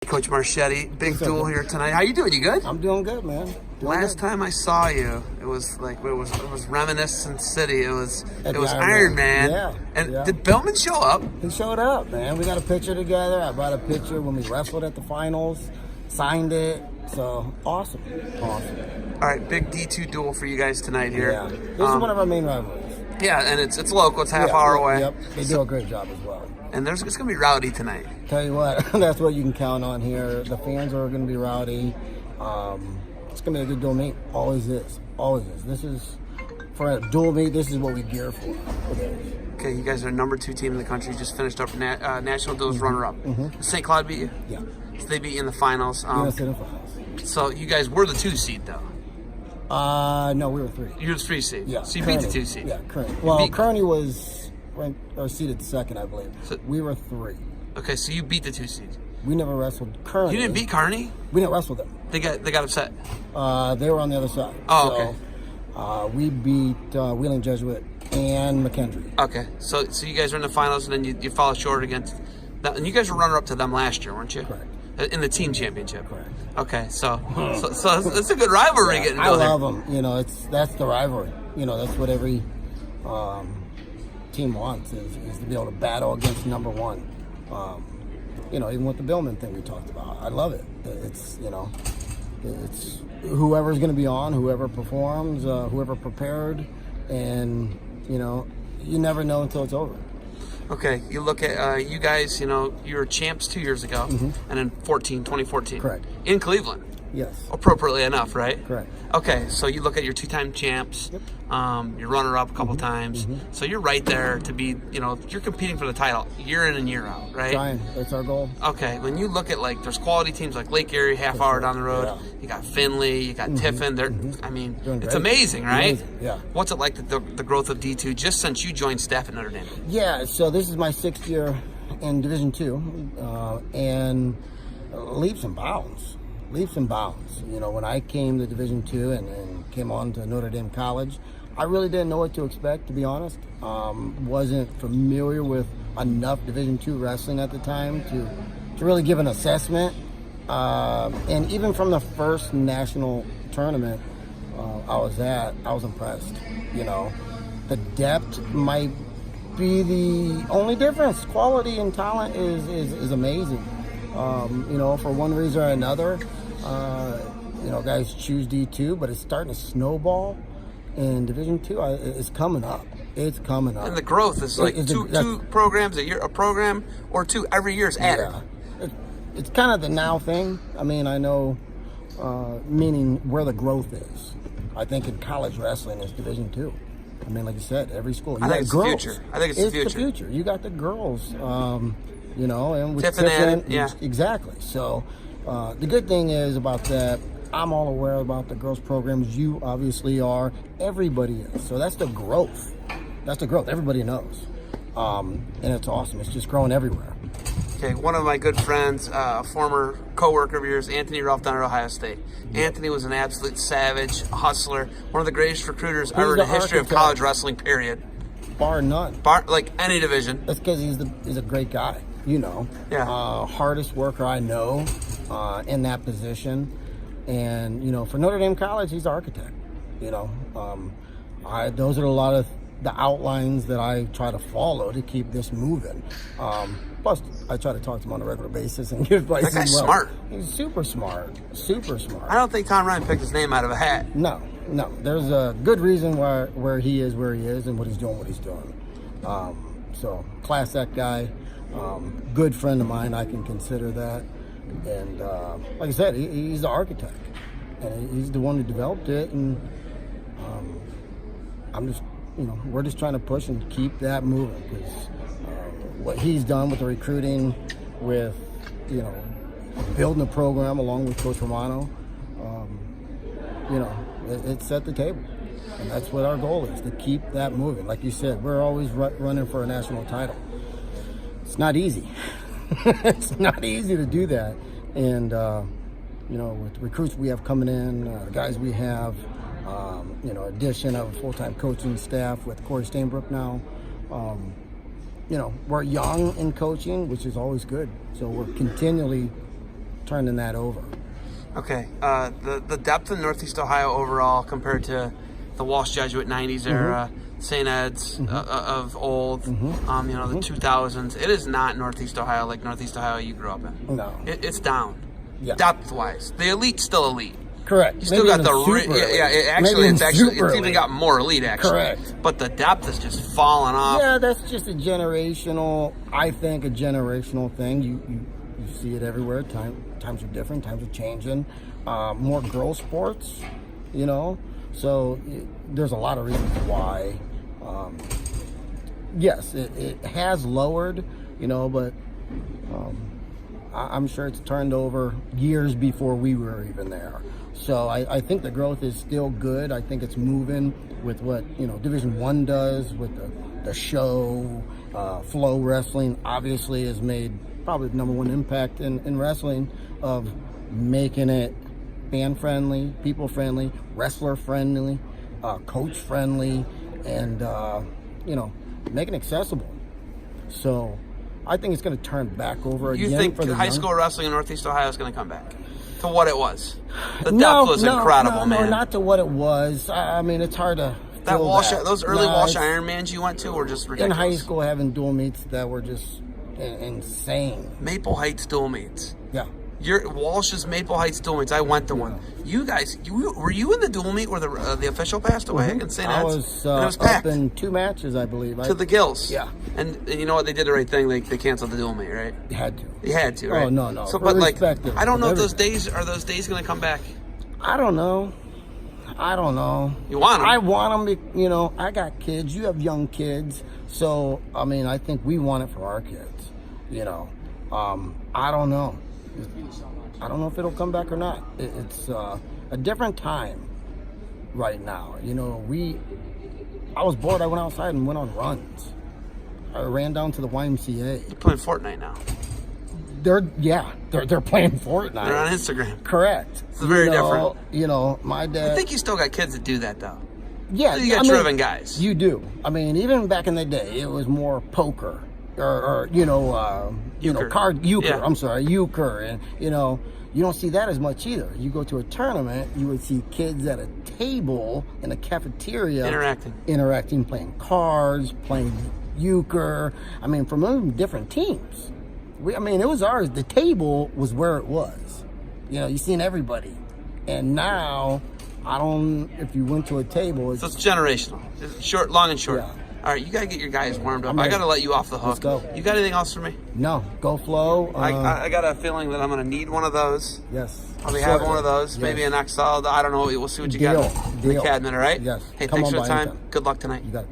Coach Marchette, big duel here tonight. How you doing? You good? I'm doing good, man. Last time I saw you, it was Reminiscent City. It was Iron Man. Yeah. And yeah. did Billman show up? He showed up, man. We got a picture together. I brought a picture when we wrestled at the finals. Signed it. So awesome. Awesome. All right, big D2 duel for you guys tonight here. Yeah. This is one of our main rivalries. Yeah, and it's local. It's half hour away. Yep. They do a great job as well. And it's gonna be rowdy tonight. Tell you what, that's what you can count on here. The fans are gonna be rowdy. It's gonna be a good dual meet. Always is. Always is. This is for a dual meet. This is what we gear for. Okay, you guys are #2 team in the country. You just finished up national duels runner-up. St. Cloud beat you. Yeah. So they beat you in the finals. Yes, in the finals. So you guys were the 2 seed though. No, we were 3. You were the 3 seed. Yeah. So you beat the 2 seed. Yeah, Kearney. Well, Kearney was ranked or seeded 2nd, I believe. So, we were 3. Okay, so you beat the 2 seed. We never wrestled Kearney. You didn't beat Kearney? We didn't wrestle them. They got upset. They were on the other side. Oh, okay. So, we beat Wheeling Jesuit and McKendree. Okay, so you guys are in the finals, and then you fall short against that. And you guys were runner-up to them last year, weren't you? Correct. In the team championship. Correct. Okay, so it's a good rivalry getting I going. love them. You know, that's the rivalry. You know, that's what every team wants is to be able to battle against #1. You know, even with the Billman thing we talked about, I love it. It's it's whoever's going to be on, whoever performs, whoever prepared, and you never know until it's over. Okay, you look at you guys. You were champs 2 years ago, and in 2014. Correct. In Cleveland. Yes. Appropriately enough, right? Correct. Okay, so you look at your 2-time champs. Yep. You're runner-up a couple times, so you're right there to be. You're competing for the title year in and year out, right? Trying. That's our goal. Okay, when you look at there's quality teams like Lake Erie, half hour down the road. Yeah. You got Findlay, you got Tiffin. I mean, it's amazing, right? Amazing. Yeah. What's it like the growth of D2 just since you joined staff at Notre Dame? Yeah. So this is my 6th year in Division II, and leaps and bounds. Leaps and bounds. When I came to Division II and came on to Notre Dame College, I really didn't know what to expect, to be honest. Wasn't familiar with enough Division II wrestling at the time to really give an assessment. And even from the first national tournament I was impressed. The depth might be the only difference. Quality and talent is amazing. For one reason or another, guys choose D2, but it's starting to snowball. And Division II is coming up. It's coming up. And the growth is like two programs a year, a program or 2 every year is added. Yeah. It's kind of the now thing. I mean, I know, meaning where the growth is. I think in college wrestling is Division II. I mean, like you said, every school. I think it's the future. I think it's the future. You got the girls, and with Tiffin, yeah. Exactly. So the good thing is about that, I'm all aware about the girls programs. You obviously are. Everybody is. So that's the growth. That's the growth. Everybody knows. And it's awesome. It's just growing everywhere. Okay, one of my good friends, a former co-worker of yours, Anthony Ralph down at Ohio State. Anthony was an absolute savage, a hustler, one of the greatest recruiters ever in the history of college wrestling, period. Bar none. Like any division. That's because he's a great guy, Yeah. Hardest worker I know in that position. And, for Notre Dame College, he's the architect. Those are a lot of the outlines that I try to follow to keep this moving. Plus, I try to talk to him on a regular basis and give advice. That guy's smart. He's super smart. Super smart. I don't think Tom Ryan picked his name out of a hat. No. There's a good reason where he is where he is and what he's doing. So, class act guy. Good friend of mine, I can consider that. And like I said, he's the architect. And he's the one who developed it. And I'm just, we're just trying to push and keep that moving. Because what he's done with the recruiting, with, building a program along with Coach Romano, it set the table. And that's what our goal is, to keep that moving. Like you said, we're always running for a national title. It's not easy. It's not easy to do that. And, with the recruits we have coming in, the guys we have, addition of a full-time coaching staff with Corey Stainbrook now. We're young in coaching, which is always good. So we're continually turning that over. Okay. The depth in Northeast Ohio overall compared to the Walsh Jesuit 90s era, St. Ed's of old, the 2000s, it is not Northeast Ohio like Northeast Ohio you grew up in. No. It's down. Yeah. Depth-wise. The elite's still elite. Correct. You still got the it's even got more elite actually. Correct. But the depth is just falling off. Yeah, that's just a generational thing. You see it everywhere. Times are different. Times are changing. More girl sports, So there's a lot of reasons why. Yes, it has lowered, but I'm sure it's turned over years before we were even there. So I think the growth is still good. I think it's moving with what Division I does with the show. Flow Wrestling obviously has made probably the number one impact in wrestling of making it fan friendly, people friendly, wrestler friendly, coach friendly, and making it accessible. So I think it's going to turn back over again. You think for the high school wrestling in Northeast Ohio is going to come back to what it was? The depth was incredible, man. No, not to what it was. I mean, it's hard to. Those early Walsh Ironmans you went to were just ridiculous. In high school, having dual meets that were just insane. Maple Heights dual meets. Yeah. Your Walsh's Maple Heights dual meets. I went to one. You guys, were you in the dual meet where the official passed away against St. Ed's? I was packed. Up in 2 matches, I believe. To the gills. Yeah. And you know what? They did the right thing. They canceled the dual meet, right? You had to. You had to, right? Oh, no. So, but I don't know if those days are going to come back. I don't know. You want them? I want them. I got kids. You have young kids. So, I think we want it for our kids. I don't know. I don't know if it'll come back or not. It's a different time right now. I was bored. I went outside and went on runs. I ran down to the YMCA. You're playing Fortnite now. They're playing Fortnite. They're on Instagram. Correct. It's very different. My dad. I think you still got kids that do that though. Yeah, you got driven guys. You do. Even back in the day, it was more poker or card euchre. Yeah. I'm sorry, euchre, and you don't see that as much either. You go to a tournament, you would see kids at a table in a cafeteria interacting, playing cards, playing euchre. From different teams. It was ours. The table was where it was. You seen everybody, and now if you went to a table, so it's generational. It's long and short. Yeah. All right, you got to get your guys warmed up. I got to let you off the hook. Let's go. You got anything else for me? No. Go Flow. I got a feeling that I'm going to need one of those. Yes. Probably have one of those. Yes. Maybe an XL. I don't know. We'll see what you got in the cabinet, all right? Yes. Hey, thanks for the time. Good luck tonight. You got it.